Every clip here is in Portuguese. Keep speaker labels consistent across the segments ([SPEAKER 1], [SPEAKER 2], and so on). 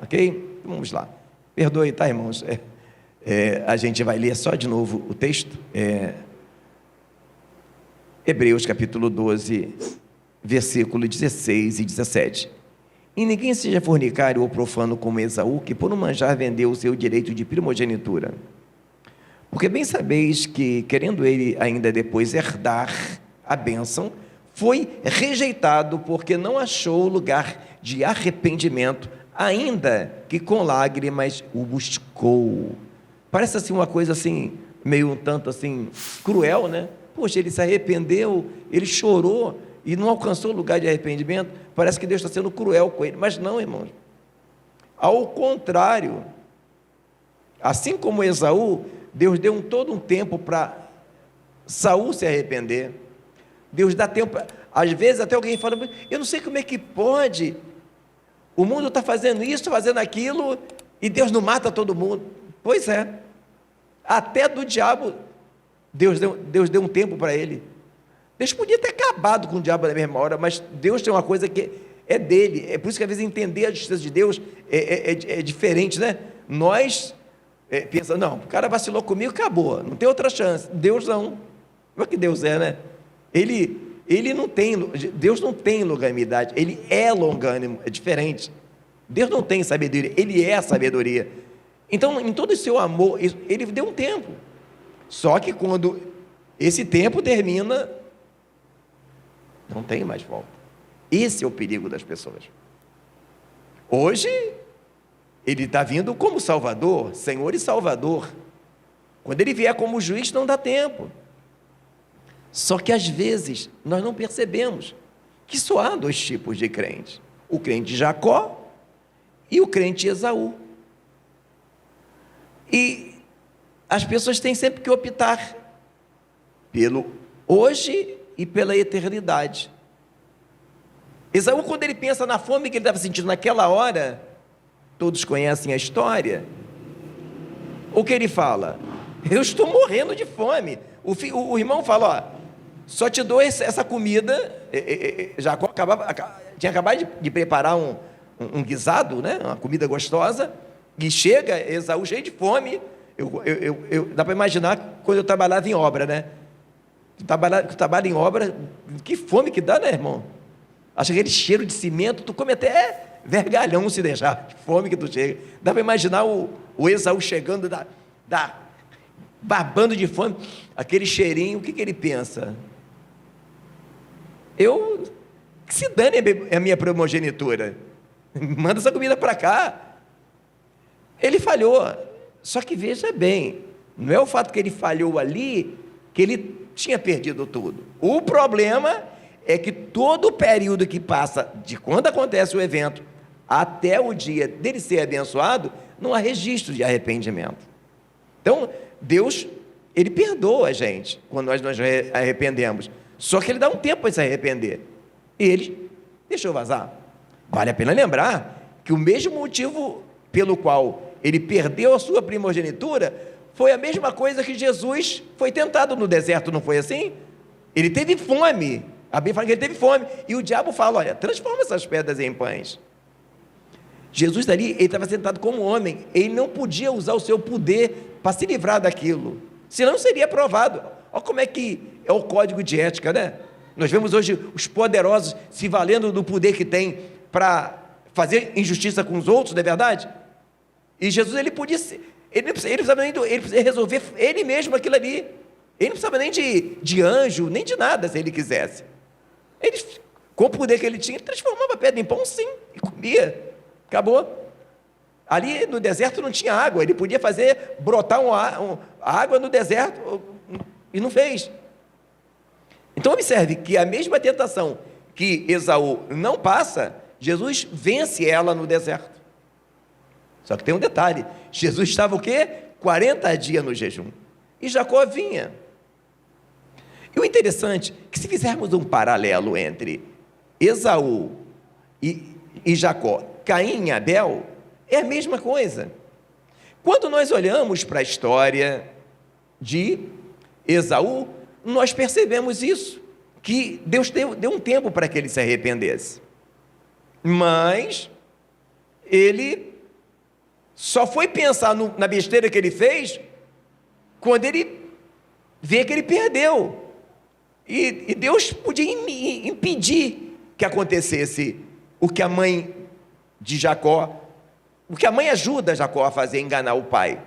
[SPEAKER 1] ok? Vamos lá. Perdoe, tá, irmãos? A gente vai ler só de novo o texto. Hebreus capítulo 12, versículo 16 e 17. E ninguém seja fornicário ou profano como Esaú, que por um manjar vendeu o seu direito de primogenitura. Porque bem sabeis que, querendo ele ainda depois herdar a bênção, foi rejeitado porque não achou lugar de arrependimento, ainda que com lágrimas o buscou. Parece assim uma coisa assim, meio um tanto assim, cruel, né? Poxa, ele se arrependeu, ele chorou e não alcançou lugar de arrependimento. Parece que Deus está sendo cruel com ele, mas não, irmãos. Ao contrário, assim como Esaú, Deus deu todo um tempo para Saul se arrepender. Deus dá tempo, às vezes até alguém fala, eu não sei como é que pode, o mundo está fazendo isso, fazendo aquilo, e Deus não mata todo mundo. Pois é, até do diabo, Deus deu um tempo para ele. Deus podia ter acabado com o diabo na mesma hora, mas Deus tem uma coisa que é dele, é por isso que às vezes entender a justiça de Deus é diferente, né? Nós pensamos, não, o cara vacilou comigo, acabou, não tem outra chance. Deus não, como é que Deus é, né? Ele não tem, Deus não tem longanimidade, ele é longânimo, é diferente. Deus não tem sabedoria, ele é a sabedoria. Então, em todo o seu amor, ele deu um tempo. Só que quando esse tempo termina, não tem mais volta. Esse é o perigo das pessoas. Hoje, ele está vindo como Salvador, Senhor e Salvador. Quando ele vier como juiz, não dá tempo. Só que às vezes nós não percebemos que só há dois tipos de crentes: o crente Jacó e o crente Esaú. E as pessoas têm sempre que optar pelo hoje e pela eternidade. Esaú, quando ele pensa na fome que ele estava sentindo naquela hora, todos conhecem a história, o que ele fala? Eu estou morrendo de fome. O irmão fala, ó, só te dou essa comida. Jacó tinha acabado de preparar um guisado, né? Uma comida gostosa, e chega Esaú cheio de fome. Dá para imaginar quando eu trabalhava em obra, né? Trabalha em obra, que fome que dá, né, irmão? Acha aquele cheiro de cimento, tu come até vergalhão se deixar, de fome que tu chega. Dá para imaginar o Esaú chegando, babando de fome, aquele cheirinho, o que ele pensa? Que se dane a minha primogenitura, manda essa comida para cá. Ele falhou, só que veja bem, não é o fato que ele falhou ali, que ele tinha perdido tudo. O problema é que todo o período que passa de quando acontece o evento até o dia dele ser abençoado, não há registro de arrependimento. Então, Deus, ele perdoa a gente quando nós nos arrependemos, só que ele dá um tempo para se arrepender, e ele deixou vazar. Vale a pena lembrar que o mesmo motivo pelo qual ele perdeu a sua primogenitura foi a mesma coisa que Jesus foi tentado no deserto, não foi assim? Ele teve fome, a Bíblia fala que ele teve fome, e o diabo fala, olha, transforma essas pedras em pães. Jesus dali, ele estava sentado como homem, ele não podia usar o seu poder para se livrar daquilo, senão seria aprovado. Olha como é que é o código de ética, né? Nós vemos hoje os poderosos se valendo do poder que tem para fazer injustiça com os outros, não é verdade? E Jesus, ele podia ser, ele precisava resolver ele mesmo aquilo ali, ele não precisava nem de anjo, nem de nada, se ele quisesse. Ele, com o poder que ele tinha, ele transformava a pedra em pão, sim, e comia, acabou. Ali no deserto não tinha água, ele podia fazer brotar água no deserto, e não fez. Então observe que a mesma tentação que Esaú não passa, Jesus vence ela no deserto. Só que tem um detalhe, Jesus estava o quê? 40 dias no jejum, e Jacó vinha. E o interessante é que se fizermos um paralelo entre Esaú e Jacó, Caim e Abel, é a mesma coisa. Quando nós olhamos para a história de Esaú, nós percebemos isso, que Deus deu um tempo para que ele se arrependesse, mas ele só foi pensar na besteira que ele fez quando ele vê que ele perdeu. E Deus podia impedir que acontecesse o que a mãe de Jacó, o que a mãe ajuda Jacó a fazer, enganar o pai.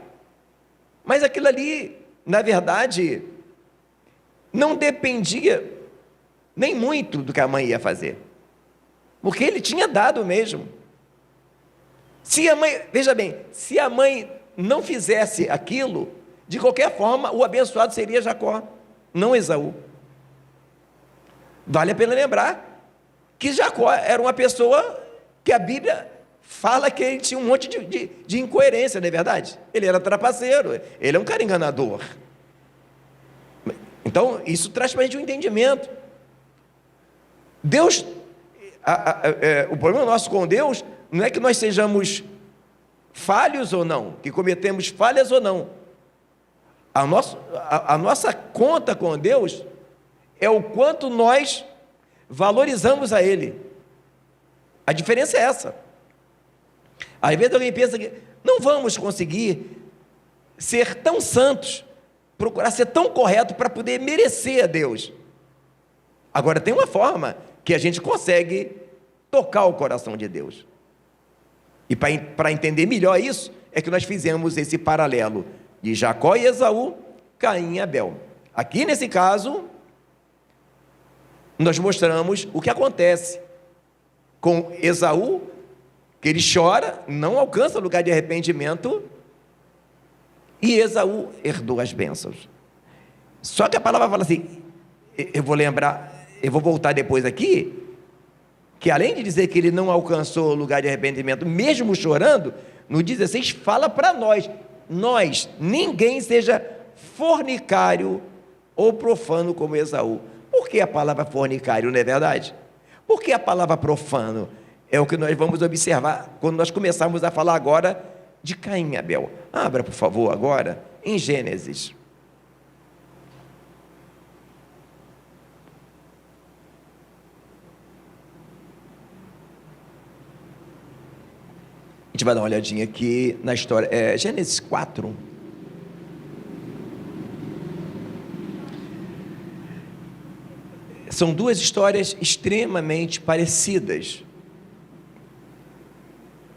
[SPEAKER 1] Mas aquilo ali, na verdade, não dependia nem muito do que a mãe ia fazer, porque ele tinha dado mesmo. Se a mãe, veja bem, se a mãe não fizesse aquilo, de qualquer forma, o abençoado seria Jacó, não Esaú. Vale a pena lembrar que Jacó era uma pessoa que a Bíblia fala que ele tinha um monte de incoerência, não é verdade? Ele era trapaceiro, ele é um cara enganador. Então, isso traz para a gente um entendimento. Deus, o problema nosso com Deus não é que nós sejamos falhos ou não, que cometemos falhas ou não. A nossa conta com Deus é o quanto nós valorizamos a Ele. A diferença é essa. Às vezes alguém pensa que não vamos conseguir ser tão santos, procurar ser tão correto para poder merecer a Deus. Agora tem uma forma que a gente consegue tocar o coração de Deus. E para entender melhor isso, é que nós fizemos esse paralelo de Jacó e Esaú, Caim e Abel. Aqui nesse caso, nós mostramos o que acontece com Esaú, que ele chora, não alcança lugar de arrependimento, e Esaú herdou as bênçãos. Só que a palavra fala assim, eu vou voltar depois aqui, que além de dizer que ele não alcançou lugar de arrependimento, mesmo chorando, no 16 fala para nós, ninguém seja fornicário ou profano como Esaú. Por que a palavra fornicário, não é verdade? Por que a palavra profano? É o que nós vamos observar quando nós começarmos a falar agora de Caim e Abel. Abra, por favor, agora, em Gênesis. A gente vai dar uma olhadinha aqui na história, Gênesis 4. São duas histórias extremamente parecidas.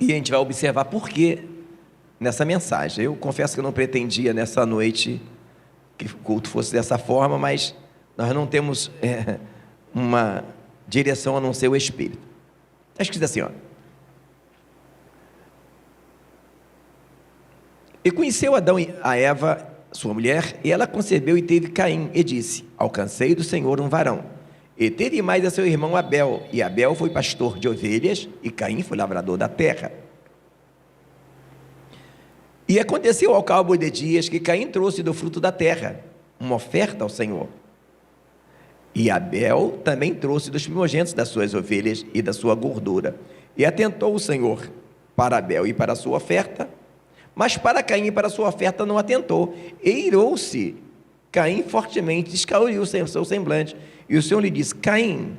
[SPEAKER 1] E a gente vai observar por quê nessa mensagem. Eu confesso que eu não pretendia nessa noite que o culto fosse dessa forma, mas nós não temos uma direção a não ser o Espírito. Acho que diz assim, ó. E conheceu Adão a Eva, sua mulher, e ela concebeu e teve Caim, e disse, alcancei do Senhor um varão. E teve mais a seu irmão Abel, e Abel foi pastor de ovelhas, e Caim foi lavrador da terra. E aconteceu ao cabo de dias que Caim trouxe do fruto da terra uma oferta ao Senhor. E Abel também trouxe dos primogênitos das suas ovelhas e da sua gordura. E atentou o Senhor para Abel e para a sua oferta, mas para Caim e para a sua oferta não atentou. E irou-se Caim fortemente, descauriu o seu semblante. E o Senhor lhe disse, Caim,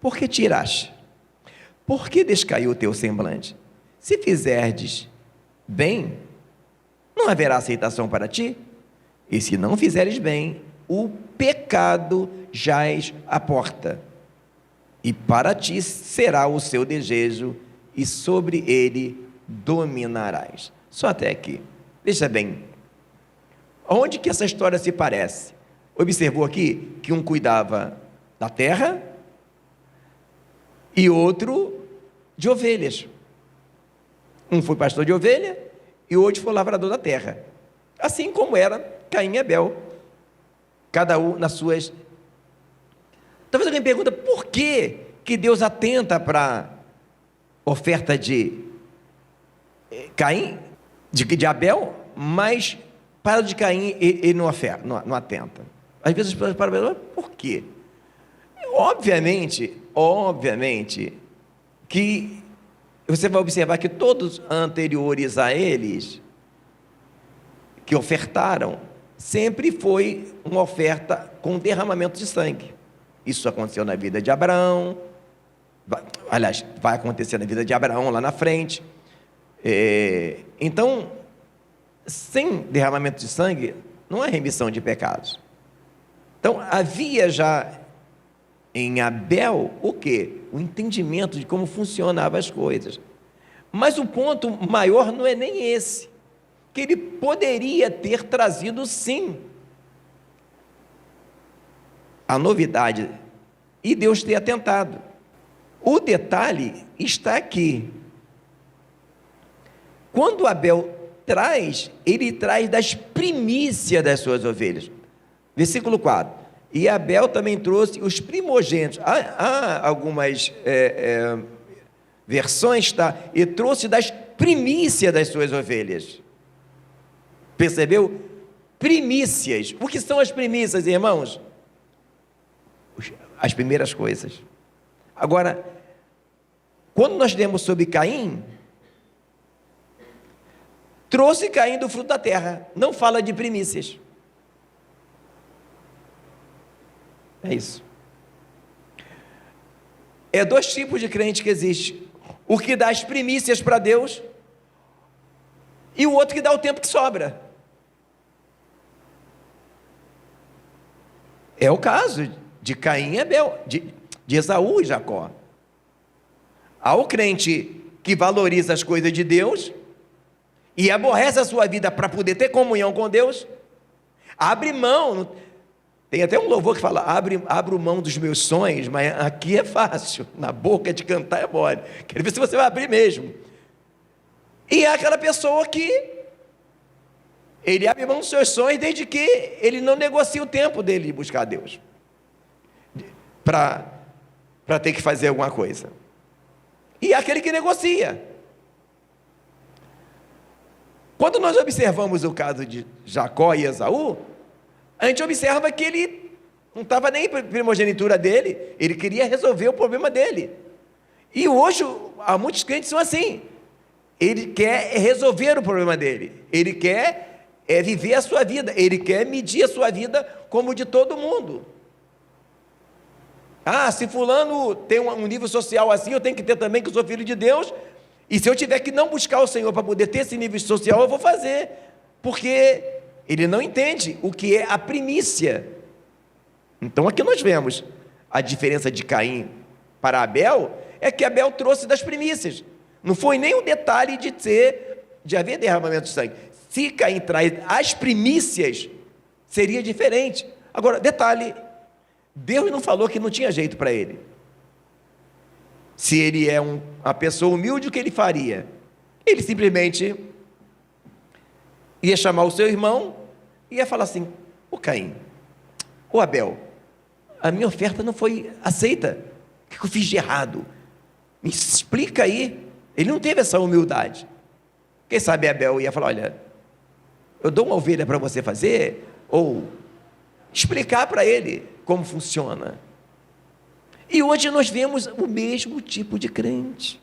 [SPEAKER 1] por que tiraste? Por que descaiu o teu semblante? Se fizerdes bem, não haverá aceitação para ti? E se não fizeres bem, o pecado jaz à porta. E para ti será o seu desejo, e sobre ele dominarás. Só até aqui. Veja bem, onde que essa história se parece? Observou aqui que um cuidava da terra e outro de ovelhas. Um foi pastor de ovelha e o outro foi lavrador da terra. Assim como era Caim e Abel, cada um nas suas... Talvez alguém pergunta, por que Deus atenta para a oferta de Caim, de Abel, mas para o de Caim ele não atenta? Às vezes as pessoas param, por quê? Obviamente, que você vai observar que todos anteriores a eles, que ofertaram, sempre foi uma oferta com derramamento de sangue. Isso aconteceu na vida de Abraão, aliás, vai acontecer na vida de Abraão lá na frente, Então, sem derramamento de sangue, não há remissão de pecados. Então, havia já em Abel o quê? O entendimento de como funcionavam as coisas. Mas o ponto maior não é nem esse, que ele poderia ter trazido sim a novidade, e Deus ter atentado. O detalhe está aqui. Quando Abel traz, ele traz das primícias das suas ovelhas. Versículo 4. E Abel também trouxe os primogênitos. Há algumas versões, tá? E trouxe das primícias das suas ovelhas. Percebeu? Primícias. O que são as primícias, irmãos? As primeiras coisas. Agora, quando nós lemos sobre Caim, trouxe Caim do fruto da terra, não fala de primícias. É isso. É dois tipos de crente que existe: o que dá as primícias para Deus e o outro que dá o tempo que sobra. É o caso de Caim e Abel, de Esaú e Jacó. Há o crente que valoriza as coisas de Deus e aborrece a sua vida para poder ter comunhão com Deus, abre mão. Tem até um louvor que fala: abro mão dos meus sonhos, mas aqui é fácil, na boca de cantar é mole. Quero ver se você vai abrir mesmo. E é aquela pessoa que ele abre mão dos seus sonhos desde que ele não negocia o tempo dele de buscar Deus para ter que fazer alguma coisa. E é aquele que negocia. Quando nós observamos o caso de Jacó e Esaú, a gente observa que ele não estava nem para a primogenitura dele, ele queria resolver o problema dele. E hoje, há muitos crentes que são assim. Ele quer resolver o problema dele, ele quer viver a sua vida, ele quer medir a sua vida como de todo mundo. Se fulano tem um nível social assim, eu tenho que ter também, que eu sou filho de Deus, e se eu tiver que não buscar o Senhor para poder ter esse nível social, eu vou fazer, porque ele não entende o que é a primícia. Então aqui nós vemos a diferença de Caim para Abel, é que Abel trouxe das primícias, não foi nem o detalhe de haver derramamento de sangue. Se Caim traz as primícias, seria diferente. Agora, detalhe, Deus não falou que não tinha jeito para ele. Se ele é uma pessoa humilde, o que ele faria? Ele simplesmente ia chamar o seu irmão e ia falar assim: ô Caim, ô Abel, a minha oferta não foi aceita, o que eu fiz de errado? Me explica aí. Ele não teve essa humildade. Quem sabe Abel ia falar: olha, eu dou uma ovelha para você fazer, ou explicar para ele como funciona. E hoje nós vemos o mesmo tipo de crente.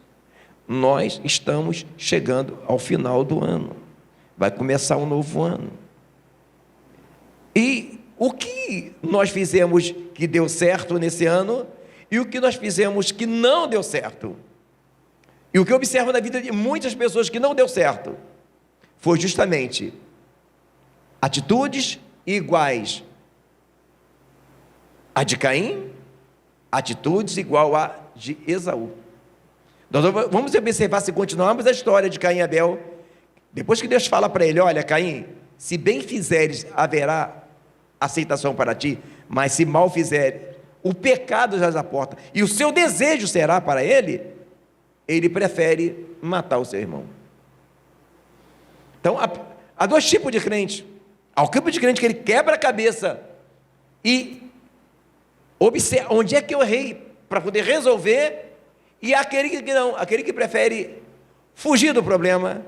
[SPEAKER 1] Nós estamos chegando ao final do ano, vai começar um novo ano, e o que nós fizemos que deu certo nesse ano, e o que nós fizemos que não deu certo, e o que eu observo na vida de muitas pessoas que não deu certo, foi justamente atitudes iguais a de Caim, atitudes igual a de Esaú. Nós vamos observar, se continuarmos a história de Caim e Abel, depois que Deus fala para ele: olha Caim, se bem fizeres, haverá aceitação para ti, mas se mal fizeres, o pecado já à porta, e o seu desejo será para ele, ele prefere matar o seu irmão. Então, há dois tipos de crente. Há o tipo de crente que ele quebra a cabeça e observa onde é que eu errei para poder resolver, e aquele que não, aquele que prefere fugir do problema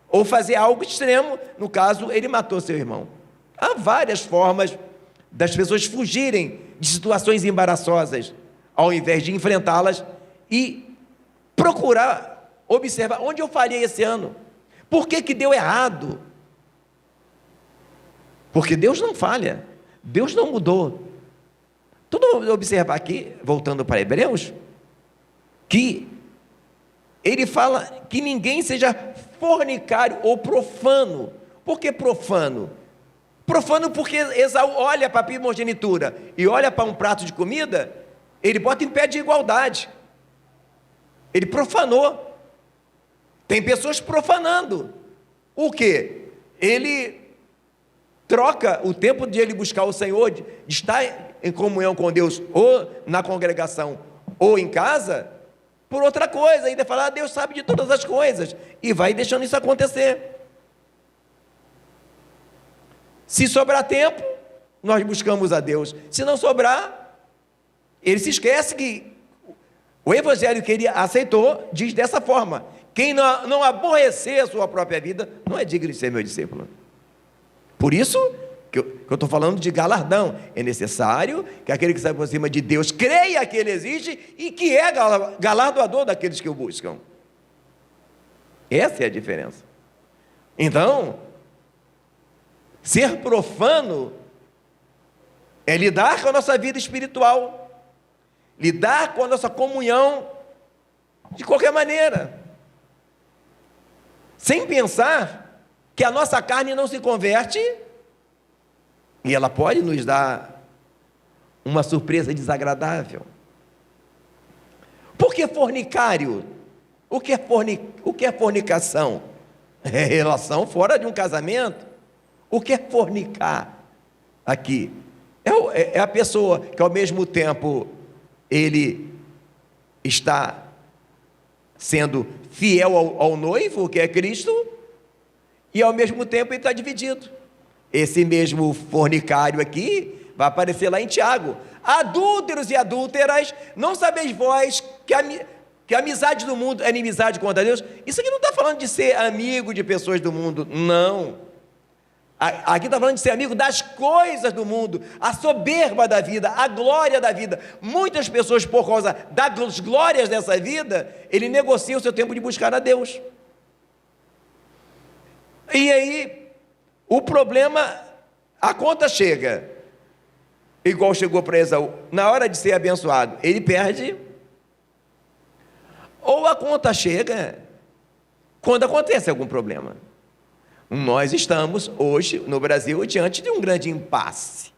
[SPEAKER 1] ou fazer algo extremo. No caso, ele matou seu irmão. Há várias formas das pessoas fugirem de situações embaraçosas, ao invés de enfrentá-las e procurar observar onde eu falhei esse ano, por que deu errado. Porque Deus não falha, Deus não mudou. Todo mundo observar aqui, voltando para Hebreus, que ele fala que ninguém seja fornicário ou profano. Por que profano? Profano porque Esaú olha para a primogenitura e olha para um prato de comida, ele bota em pé de igualdade. Ele profanou. Tem pessoas profanando. O quê? Ele troca o tempo de ele buscar o Senhor, de estar em comunhão com Deus, ou na congregação, ou em casa, por outra coisa. Ainda fala, Deus sabe de todas as coisas, e vai deixando isso acontecer. Se sobrar tempo, nós buscamos a Deus. Se não sobrar, ele se esquece que o evangelho que ele aceitou diz dessa forma: quem não aborrecer a sua própria vida, não é digno de ser meu discípulo. Por isso que eu estou falando de galardão. É necessário que aquele que se aproxima de Deus creia que Ele existe e que é galardoador daqueles que o buscam. Essa é a diferença. Então, ser profano é lidar com a nossa vida espiritual, lidar com a nossa comunhão de qualquer maneira, sem pensar que a nossa carne não se converte e ela pode nos dar uma surpresa desagradável. Por que fornicário? O que é fornicação? É relação fora de um casamento. O que é fornicar aqui? É a pessoa que ao mesmo tempo ele está sendo fiel ao noivo, que é Cristo, e ao mesmo tempo ele está dividido. Esse mesmo fornicário aqui vai aparecer lá em Tiago: adúlteros e adúlteras, não sabeis vós que a amizade do mundo é inimizade contra Deus? Isso aqui não está falando de ser amigo de pessoas do mundo, não. Aqui está falando de ser amigo das coisas do mundo, a soberba da vida, a glória da vida. Muitas pessoas, por causa das glórias dessa vida, ele negocia o seu tempo de buscar a Deus. E aí, o problema, a conta chega, igual chegou para Esaú, na hora de ser abençoado, ele perde, ou a conta chega quando acontece algum problema. Nós estamos hoje no Brasil diante de um grande impasse.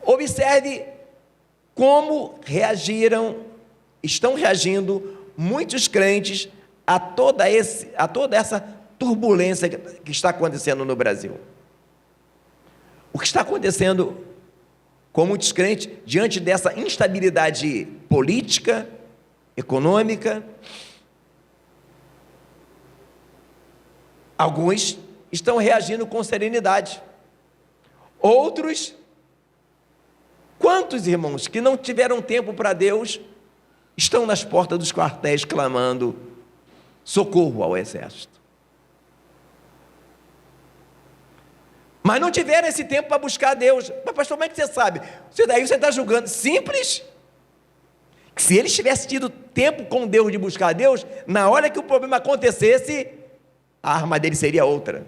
[SPEAKER 1] Observe como estão reagindo muitos crentes a toda essa turbulência que está acontecendo no Brasil. O que está acontecendo com muitos crentes diante dessa instabilidade política, econômica? Alguns estão reagindo com serenidade. Outros, quantos irmãos que não tiveram tempo para Deus, estão nas portas dos quartéis clamando socorro ao exército? Mas não tiveram esse tempo para buscar a Deus. Mas pastor, como é que você sabe? Daí você está julgando. Simples. Que se eles tivessem tido tempo com Deus de buscar a Deus, na hora que o problema acontecesse, a arma dele seria outra.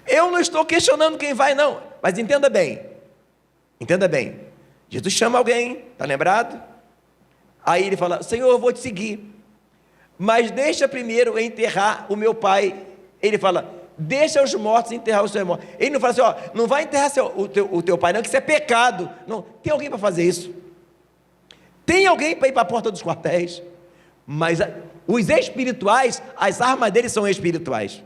[SPEAKER 1] Eu não estou questionando quem vai, não. Mas entenda bem. Jesus chama alguém, está lembrado? Aí ele fala: Senhor, eu vou te seguir, mas deixa primeiro eu enterrar o meu pai. Ele fala: deixa os mortos enterrar os seus mortos. Ele não fala assim: não vai enterrar o teu pai não, que isso é pecado. Não, tem alguém para fazer isso. Tem alguém para ir para a porta dos quartéis. Mas os espirituais, as armas deles são espirituais.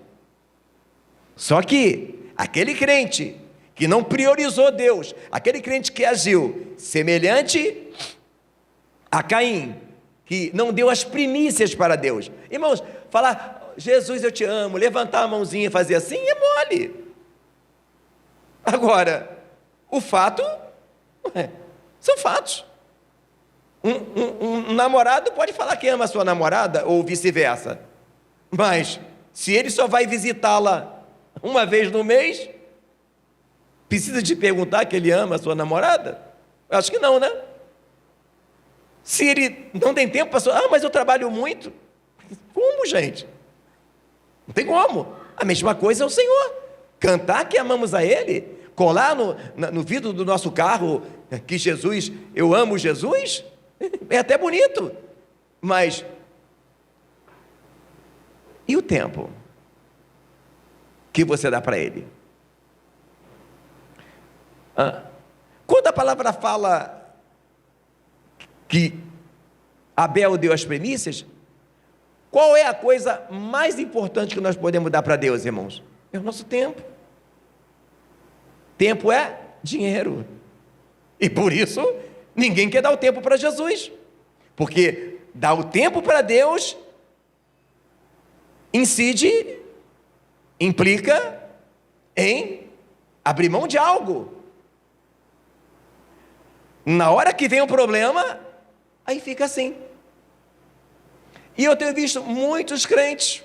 [SPEAKER 1] Só que aquele crente que não priorizou Deus, aquele crente que agiu semelhante a Caim, que não deu as primícias para Deus. Irmãos, falar Jesus eu te amo, levantar a mãozinha e fazer assim é mole. Agora, o fato, são fatos. Um namorado pode falar que ama a sua namorada, ou vice-versa, mas se ele só vai visitá-la uma vez no mês, precisa de perguntar que ele ama a sua namorada? Eu acho que não, né? Se ele não tem tempo para... mas eu trabalho muito. Como, gente? Não tem como. A mesma coisa é o Senhor. Cantar que amamos a Ele, colar no vidro do nosso carro que Jesus, eu amo Jesus, é até bonito. Mas, e o tempo que você dá para ele? Quando a palavra fala que Abel deu as primícias, qual é a coisa mais importante que nós podemos dar para Deus, irmãos? É o nosso tempo. Tempo é dinheiro. E por isso, ninguém quer dar o tempo para Jesus. Porque dar o tempo para Deus implica em abrir mão de algo. Na hora que vem o problema, aí fica assim. E eu tenho visto muitos crentes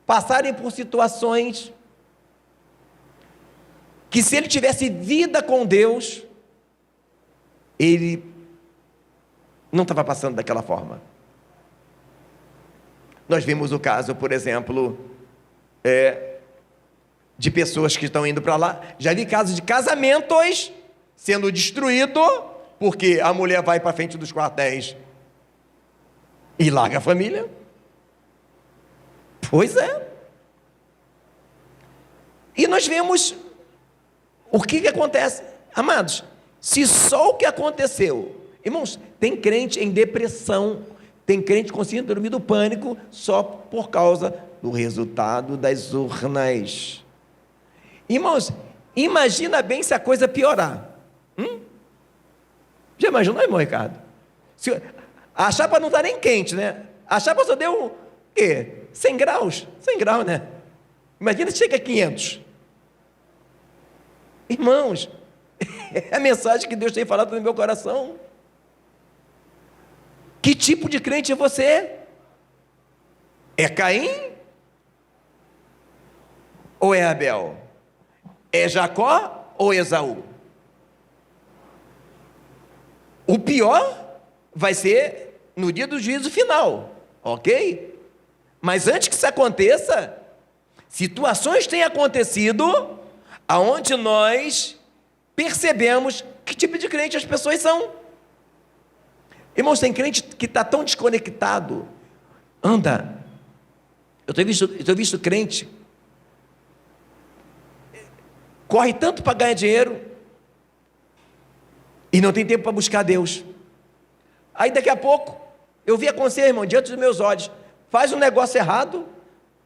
[SPEAKER 1] passarem por situações que, se ele tivesse vida com Deus, ele não estava passando daquela forma. Nós vimos o caso, por exemplo, de pessoas que estão indo para lá. Já vi casos de casamentos sendo destruídos porque a mulher vai para frente dos quartéis e larga a família. Pois é. E nós vemos o que acontece. Amados, se só o que aconteceu... Irmãos, tem crente em depressão, tem crente com síndrome do pânico só por causa do resultado das urnas. Irmãos, imagina bem se a coisa piorar. Já imaginou, irmão Ricardo? A chapa não está nem quente, né? A chapa só deu, o quê? 100 graus? 100 graus, né? Imagina se chega a 500. Irmãos, é a mensagem que Deus tem falado no meu coração. Que tipo de crente é você? É Caim? Ou é Abel? É Jacó ou Esaú? O pior vai ser no dia do juízo final, ok? Mas antes que isso aconteça, situações têm acontecido aonde nós percebemos que tipo de crente as pessoas são. Irmãos, tem crente que está tão desconectado. Eu tenho visto crente corre tanto para ganhar dinheiro e não tem tempo para buscar Deus. Aí daqui a pouco eu vi acontecer, irmão, diante dos meus olhos, faz um negócio errado,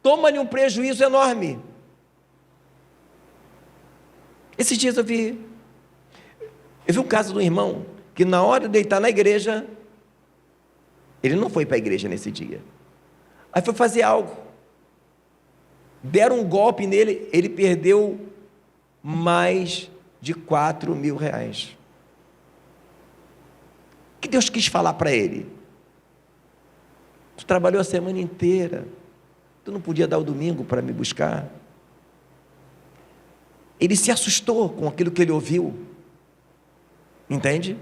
[SPEAKER 1] toma-lhe um prejuízo enorme. Esses dias eu vi um caso de um irmão que, na hora de ele estar na igreja, ele não foi para a igreja nesse dia. Aí foi fazer algo. Deram um golpe nele, ele perdeu mais de 4 mil reais. O que Deus quis falar para ele? Tu trabalhou a semana inteira, tu não podia dar o domingo para me buscar? Ele se assustou com aquilo que ele ouviu. Entende?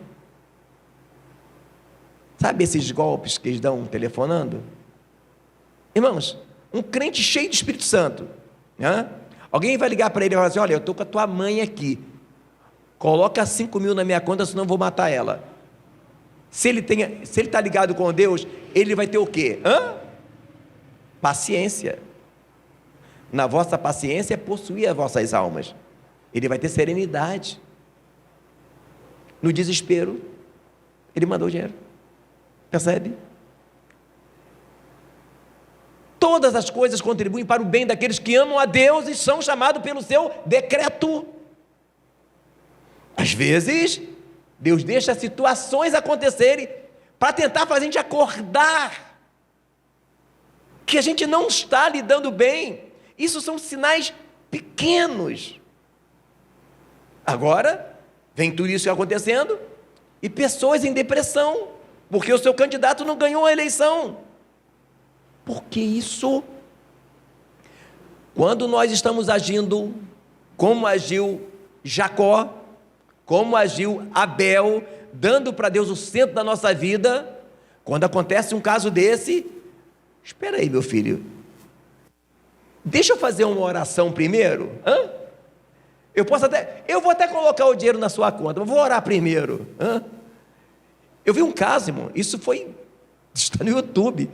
[SPEAKER 1] Sabe esses golpes que eles dão telefonando? Irmãos, um crente cheio de Espírito Santo, né? Alguém vai ligar para ele e falar assim: olha, eu estou com a tua mãe aqui, coloca 5 mil na minha conta, senão eu vou matar ela. Se ele está ligado com Deus, ele vai ter o quê? Paciência. Na vossa paciência é possuir as vossas almas. Ele vai ter serenidade. No desespero, ele mandou o dinheiro. Percebe? Todas as coisas contribuem para o bem daqueles que amam a Deus e são chamados pelo seu decreto. Às vezes, Deus deixa situações acontecerem para tentar fazer a gente acordar que a gente não está lidando bem. Isso são sinais pequenos. Agora, vem tudo isso acontecendo e pessoas em depressão, porque o seu candidato não ganhou a eleição. Por que isso? Quando nós estamos agindo como agiu Jacó, como agiu Abel, dando para Deus o centro da nossa vida, quando acontece um caso desse, espera aí, meu filho, deixa eu fazer uma oração primeiro, eu vou até colocar o dinheiro na sua conta, mas vou orar primeiro. Eu vi um caso, irmão, isso foi Está no YouTube.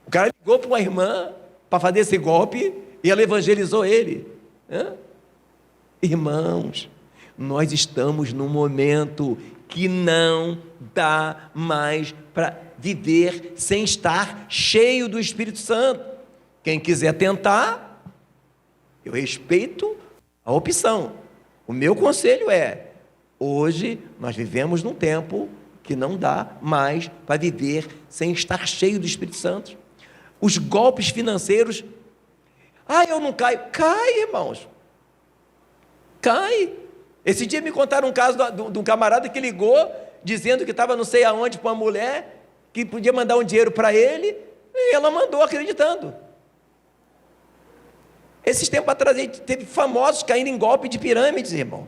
[SPEAKER 1] O cara ligou para uma irmã para fazer esse golpe e ela evangelizou ele. Irmãos, nós estamos num momento que não dá mais para viver sem estar cheio do Espírito Santo. Quem quiser tentar, eu respeito a opção. O meu conselho é: hoje nós vivemos num tempo que não dá mais para viver sem estar cheio do Espírito Santo. Os golpes financeiros, eu não caio. Cai, irmãos. Cai. Esse dia me contaram um caso de um camarada que ligou, dizendo que estava não sei aonde para uma mulher, que podia mandar um dinheiro para ele, e ela mandou acreditando. Esses tempos atrás, teve famosos caindo em golpe de pirâmides, irmão.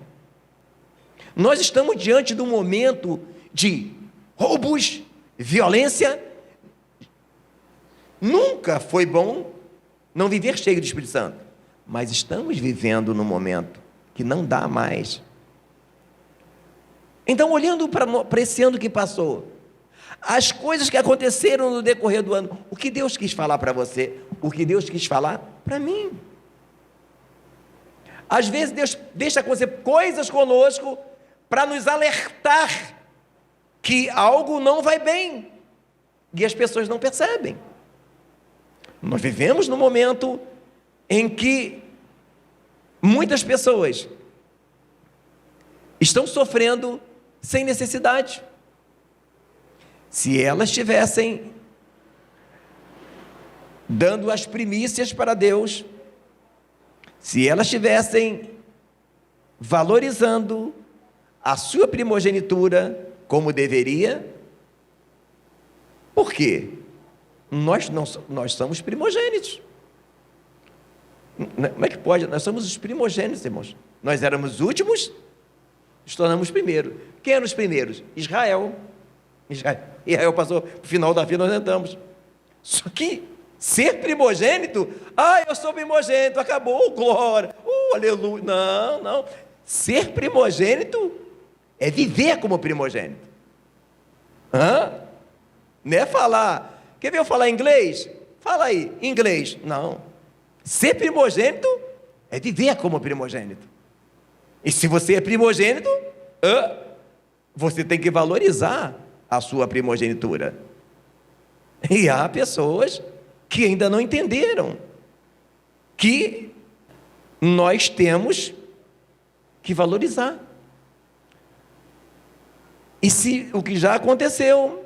[SPEAKER 1] Nós estamos diante de um momento de roubos, violência. Nunca foi bom não viver cheio do Espírito Santo, mas estamos vivendo num momento que não dá mais. Então, olhando para esse ano que passou, as coisas que aconteceram no decorrer do ano, o que Deus quis falar para você, o que Deus quis falar para mim. Às vezes Deus deixa acontecer coisas conosco para nos alertar que algo não vai bem, e as pessoas não percebem. Nós vivemos num momento em que muitas pessoas estão sofrendo sem necessidade. Se elas estivessem dando as primícias para Deus, se elas estivessem valorizando a sua primogenitura como deveria, por quê? Nós somos primogênitos. Como é que pode? Nós somos os primogênitos, irmãos. Nós éramos últimos, nos tornamos primeiros. Quem eram os primeiros? Israel. Israel passou para o final da vida, nós entramos. Só que ser primogênito, eu sou primogênito, acabou, glória, aleluia. Não. Ser primogênito é viver como primogênito. Não é falar. Quer ver eu falar inglês? Fala aí, inglês. Não. Ser primogênito é viver como primogênito. E se você é primogênito, você tem que valorizar a sua primogenitura. E há pessoas que ainda não entenderam que nós temos que valorizar. E se o que já aconteceu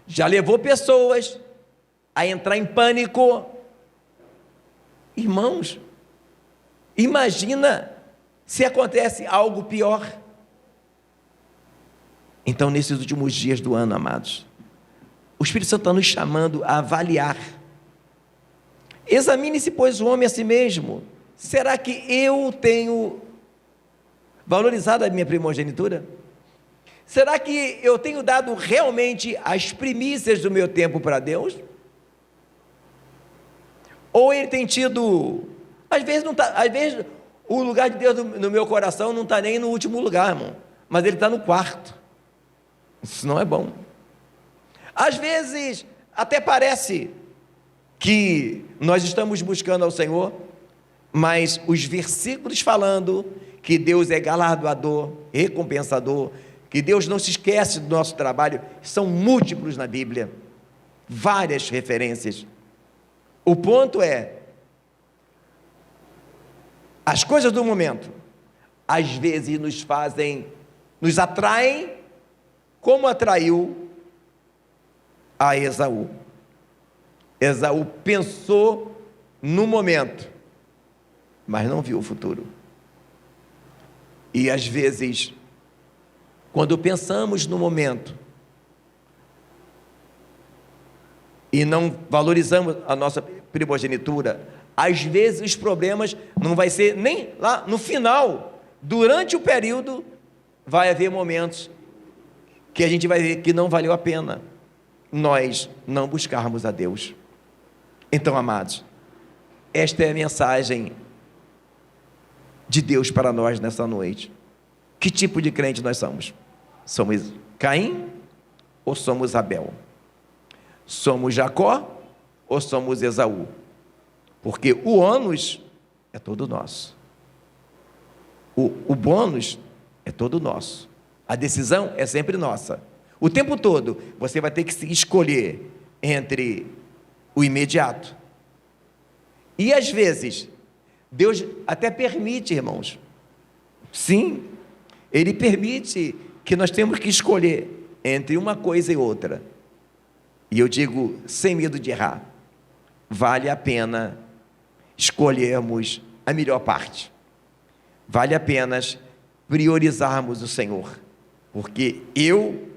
[SPEAKER 1] já levou pessoas a entrar em pânico, irmãos, imagina se acontece algo pior. Então, nesses últimos dias do ano, amados, o Espírito Santo está nos chamando a avaliar. Examine-se, pois, o homem a si mesmo. Será que eu tenho valorizado a minha primogenitura? Será que eu tenho dado realmente as primícias do meu tempo para Deus? Ou ele tem tido, às vezes o lugar de Deus no meu coração não está nem no último lugar, irmão, mas ele está no quarto. Isso não é bom. Às vezes até parece que nós estamos buscando ao Senhor, mas os versículos falando que Deus é galardoador, recompensador, que Deus não se esquece do nosso trabalho, são múltiplos na Bíblia, várias referências. O ponto é, as coisas do momento, às vezes nos atraem, como atraiu a Esaú. Esaú pensou no momento, mas não viu o futuro. E às vezes, quando pensamos no momento e não valorizamos a nossa primogenitura, às vezes os problemas não vai ser nem lá no final, durante o período, vai haver momentos que a gente vai ver que não valeu a pena nós não buscarmos a Deus. Então, amados, esta é a mensagem de Deus para nós nessa noite. Que tipo de crente nós somos? Somos Caim ou somos Abel? Somos Jacó ou somos Esaú? Porque o ônus é todo nosso. O bônus é todo nosso. A decisão é sempre nossa. O tempo todo você vai ter que se escolher entre o imediato. E às vezes, Deus até permite, irmãos. Sim, Ele permite que nós temos que escolher entre uma coisa e outra. E eu digo, sem medo de errar, vale a pena escolhermos a melhor parte. Vale a pena priorizarmos o Senhor. Porque eu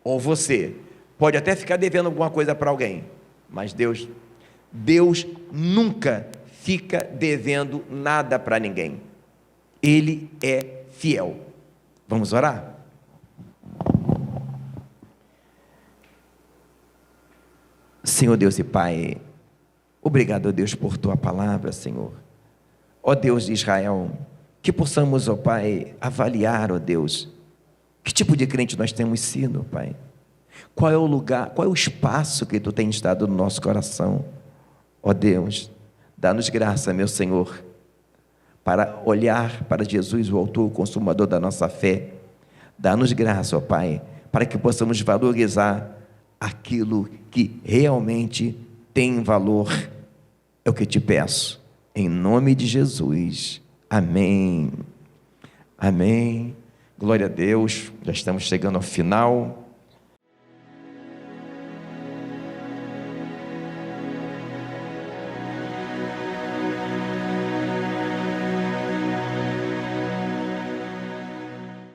[SPEAKER 1] ou você pode até ficar devendo alguma coisa para alguém, mas Deus nunca fica devendo nada para ninguém. Ele é fiel. Vamos orar? Senhor Deus e Pai, obrigado, ó Deus, por Tua palavra, Senhor. Ó Deus de Israel, que possamos, ó Pai, avaliar, ó Deus, que tipo de crente nós temos sido, Pai. Qual é o lugar, qual é o espaço que Tu tens dado no nosso coração. Ó Deus, dá-nos graça, meu Senhor, para olhar para Jesus, o autor, o consumador da nossa fé. Dá-nos graça, ó Pai, para que possamos valorizar aquilo que realmente tem valor. É o que te peço, em nome de Jesus. Amém. Amém. Glória a Deus. Já estamos chegando ao final.